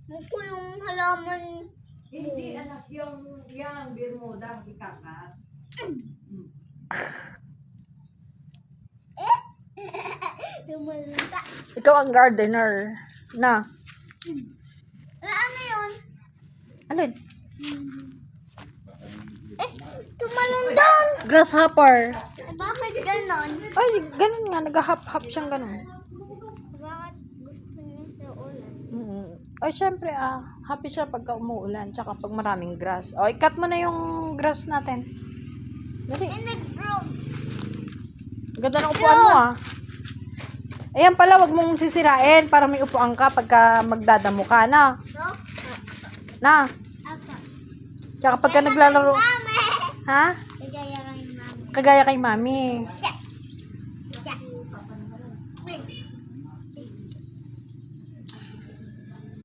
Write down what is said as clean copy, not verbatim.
Muko yung halaman. Hindi anak yung Bermuda ikakat. Tumalunta. Ikaw ang gardener. Na. Ano yun? Alin? Tumalundang. Grasshopper. Bakit ganon? Ay, ganun nga. Nag-hop-hop siyang ganun. Bakit gusto niya sa ulan? Ay, syempre, happy siya pagka umuulan. Tsaka pag maraming grass. O, i-cut mo na yung grass natin. Dali. Nag-broke. Ganda ng upuan mo, Ayan pala, wag mong sisirain para may upuan ka pagka magdadamo ka, na. No? Na. Apa. Tsaka pagka naglalaro. Mami! Ha? Kagaya kay mami. Kagaya kay mami.